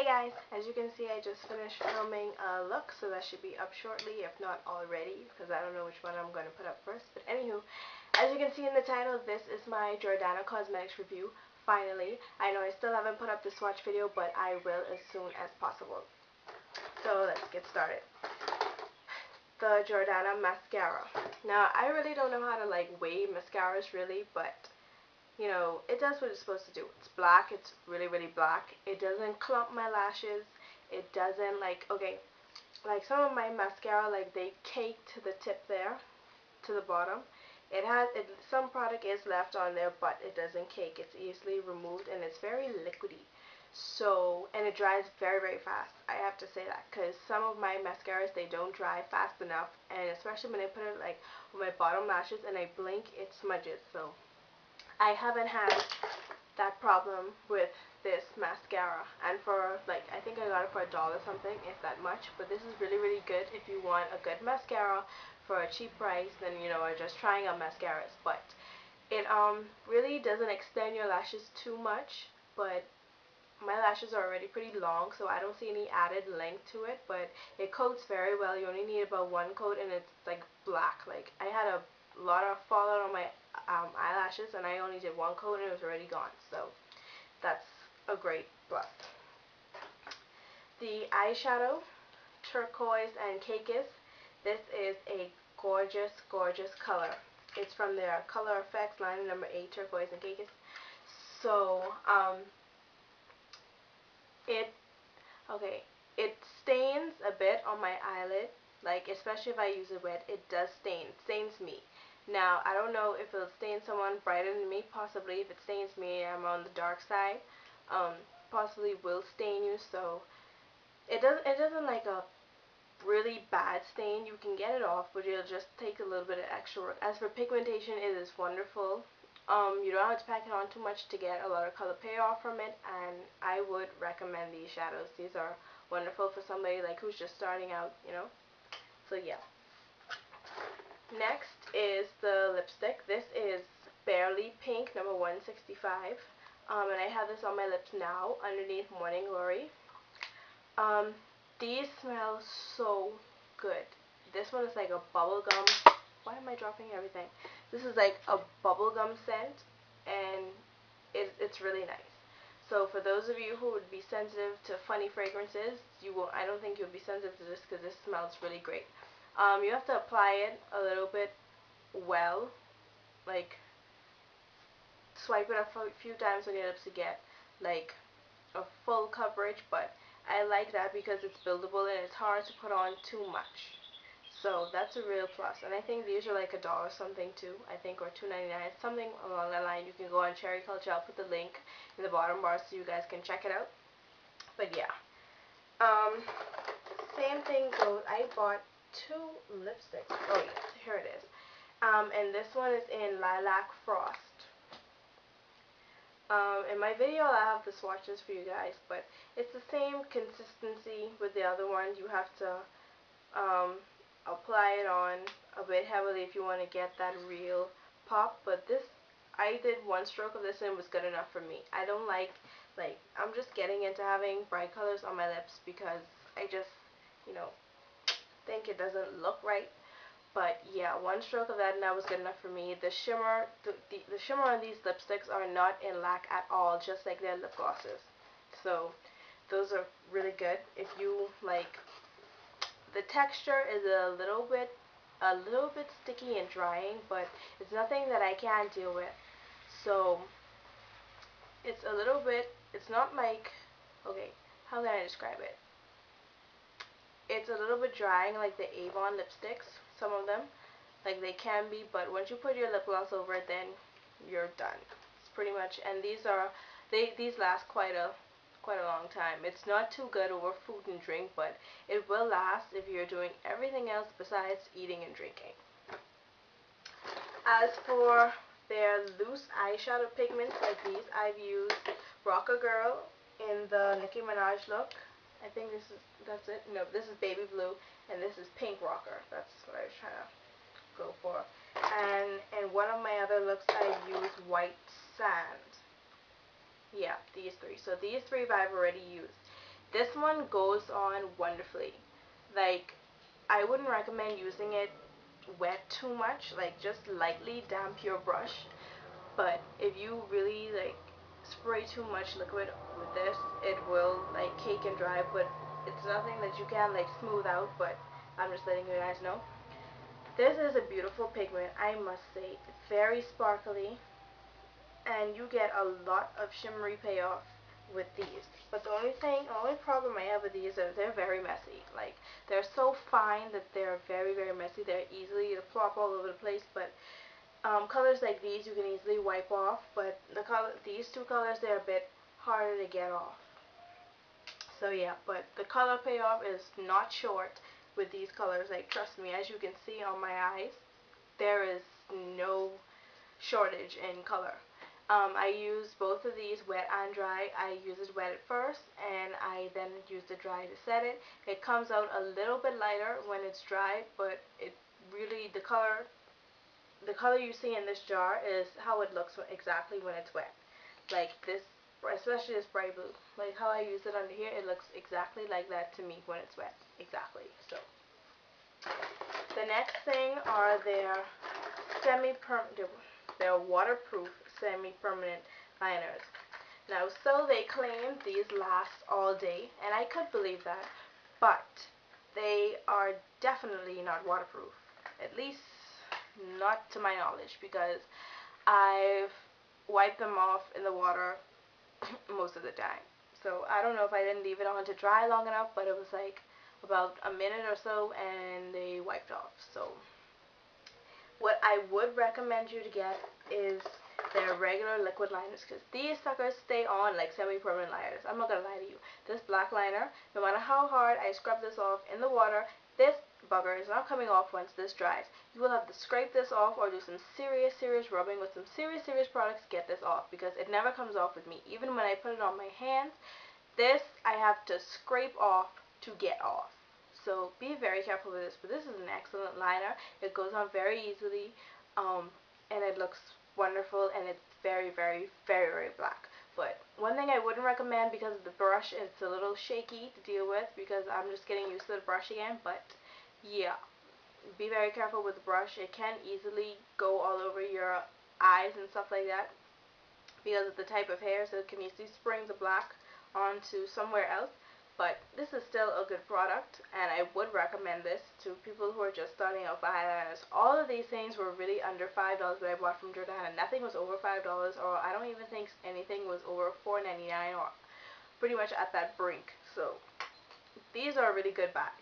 guys, as you can see I just finished filming a look, so that should be up shortly, if not already, because I don't know which one I'm going to put up first. But anywho, as you can see in the title, this is my Jordana Cosmetics review. Finally, I know I still haven't put up the swatch video, but I will as soon as possible. So let's get started. The Jordana mascara. Now I really don't know how to weigh mascaras really, but you know, it does what it's supposed to do. It's black. It's really, really black. It doesn't clump my lashes. It doesn't okay, some of my mascara, they cake to the tip there, to the bottom. Some product is left on there, but it doesn't cake. It's easily removed, and it's very liquidy. So, and it dries very, very fast. I have to say that, because some of my mascaras, they don't dry fast enough, and especially when I put it on my bottom lashes and I blink, it smudges. So I haven't had that problem with this mascara, and for I think I got it for $1 something, if that much. But this is really, really good if you want a good mascara for a cheap price, then you know, or just trying out mascaras. But it really doesn't extend your lashes too much, but my lashes are already pretty long, so I don't see any added length to it. But it coats very well. You only need about one coat, and it's black. I had a lot of fallout on my eyelashes, and I only did one coat and it was already gone, so that's a great plus. The eyeshadow, turquoise and cakes. This is a gorgeous, gorgeous color. It's from their Color Effects line number 8, turquoise and cakes. So it stains a bit on my eyelid, especially if I use it wet. It does stain. It stains me. Now, I don't know if it'll stain someone brighter than me. Possibly. If it stains me, I'm on the dark side. Possibly will stain you. So it doesn't a really bad stain. You can get it off, but it'll just take a little bit of extra work. As for pigmentation, it is wonderful. You don't have to pack it on too much to get a lot of color payoff from it, and I would recommend these shadows. These are wonderful for somebody who's just starting out, you know. So yeah. Next is the lipstick. This is Barely Pink, number 165. And I have this on my lips now, underneath Morning Glory. These smell so good. This one is like a bubblegum. Why am I dropping everything? This is like a bubblegum scent, and it's really nice. So for those of you who would be sensitive to funny fragrances, I don't think you'll be sensitive to this, because this smells really great. You have to apply it a little bit well, swipe it a few times on your lips to get a full coverage, but I like that because it's buildable and it's hard to put on too much. So that's a real plus. And I think these are $1 something too, I think, or $2.99, something along that line. You can go on Cherry Culture. I'll put the link in the bottom bar so you guys can check it out. But yeah, same thing goes. I bought 2 lipsticks. Oh yes, here it is. And this one is in Lilac Frost. In my video I'll have the swatches for you guys, but it's the same consistency with the other one. You have to apply it on a bit heavily if you want to get that real pop. But this, I did 1 stroke of this and it was good enough for me. I don't I'm just getting into having bright colors on my lips because I just, you know, think it doesn't look right. But yeah, 1 stroke of that and that was good enough for me. The shimmer, the shimmer on these lipsticks are not in lack at all, just like their lip glosses. So those are really good. If you the texture is a little bit sticky and drying, but it's nothing that I can't deal with. So it's a little bit, it's not okay, how can I describe it? It's a little bit drying, like the Avon lipsticks, some of them. They can be, but once you put your lip gloss over it, then you're done. It's pretty much, and these last quite a long time. It's not too good over food and drink, but it will last if you're doing everything else besides eating and drinking. As for their loose eyeshadow pigments, like these, I've used Rocker Girl in the Nicki Minaj look. I think that's it. No, this is Baby Blue, and this is Pink Rocker. That's what I was trying to go for. And in one of my other looks, I used White Sand. Yeah, these 3. So these 3 I've already used. This one goes on wonderfully. Like, I wouldn't recommend using it wet too much, like just lightly damp your brush. But if you really like spray too much liquid with this, it will like cake and dry, but it's nothing that you can like smooth out, but I'm just letting you guys know. This is a beautiful pigment, I must say. It's very sparkly, and you get a lot of shimmery payoff with these. But the only problem I have with these is they're very messy. Like, they're so fine that they're very, very messy. They're easy to plop all over the place, but colors like these you can easily wipe off, but these two colors, they're a bit harder to get off. So yeah, but the color payoff is not short with these colors. Like, trust me, as you can see on my eyes, there is no shortage in color. I use both of these wet and dry. I use it wet at first, and I then use the dry to set it. It comes out a little bit lighter when it's dry, but it really, the color you see in this jar is how it looks exactly when it's wet. Like this, especially this bright blue. Like how I use it under here, it looks exactly like that to me when it's wet. Exactly. So the next thing are their waterproof semi-permanent liners. Now, so they claim these last all day, and I could believe that, but they are definitely not waterproof. At least not to my knowledge, because I've wiped them off in the water most of the time. So I don't know if I didn't leave it on to dry long enough, but it was like about a minute or so and they wiped off. So what I would recommend you to get is their regular liquid liners, because these suckers stay on like semi-permanent liners. I'm not gonna lie to you. This black liner, no matter how hard I scrub this off in the water, this bugger is not coming off once this dries. You will have to scrape this off or do some serious rubbing with some serious products to get this off, because it never comes off with me. Even when I put it on my hands, this I have to scrape off to get off. So be very careful with this, but this is an excellent liner. It goes on very easily, and it looks wonderful, and it's very black. But one thing I wouldn't recommend, because of the brush, it's a little shaky to deal with, because I'm just getting used to the brush again. But yeah, be very careful with the brush. It can easily go all over your eyes and stuff like that, because of the type of hair, so it can easily spring the black onto somewhere else. But this is still a good product, and I would recommend this to people who are just starting out with eyeliners. All of these things were really under $5 that I bought from Jordana. Nothing was over $5, or I don't even think anything was over $4.99, or pretty much at that brink. So these are really good buys.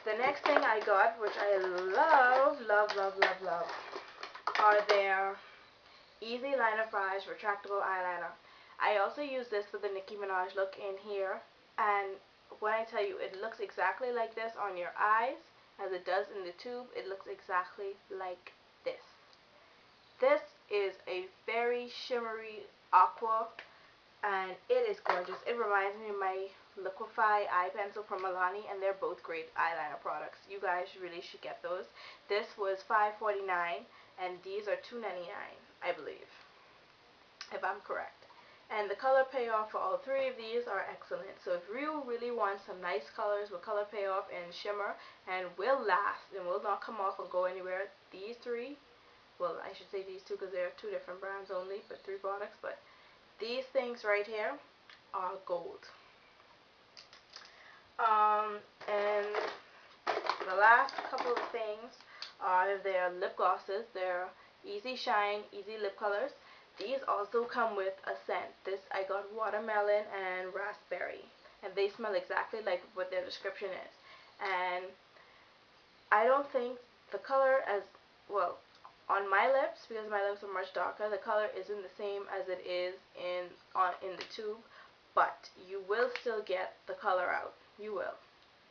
The next thing I got, which I love, are their Easy Liner for Eyes Retractable Eyeliner. I also use this for the Nicki Minaj look in here, and when I tell you, it looks exactly like this on your eyes as it does in the tube. It looks exactly like this. This is a very shimmery aqua, and it is gorgeous. It reminds me of my Liquify eye pencil from Milani, and they're both great eyeliner products. You guys really should get those. This was $5.49, and these are $2.99, I believe, if I'm correct. And the color payoff for all three of these are excellent. So if you really want some nice colors with color payoff and shimmer, and will last and will not come off and go anywhere, these three, well, I should say these two, because they're two different brands only, but three products, but these things right here are gold. And the last couple of things are their lip glosses. They're Easy Shine, Easy Lip Colors. These also come with a scent. This I got watermelon and raspberry, and they smell exactly like what their description is. And I don't think the color, as well, on my lips, because my lips are much darker, the color isn't the same as it is in the tube, but you will still get the color out. You will.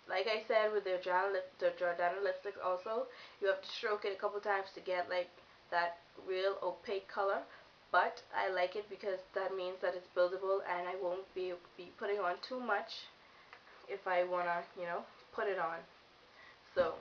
Like I said with the Jordana lipsticks also, you have to stroke it a couple times to get like that real opaque color. But I like it because that means that it's buildable, and I won't be putting on too much if I want to, put it on. So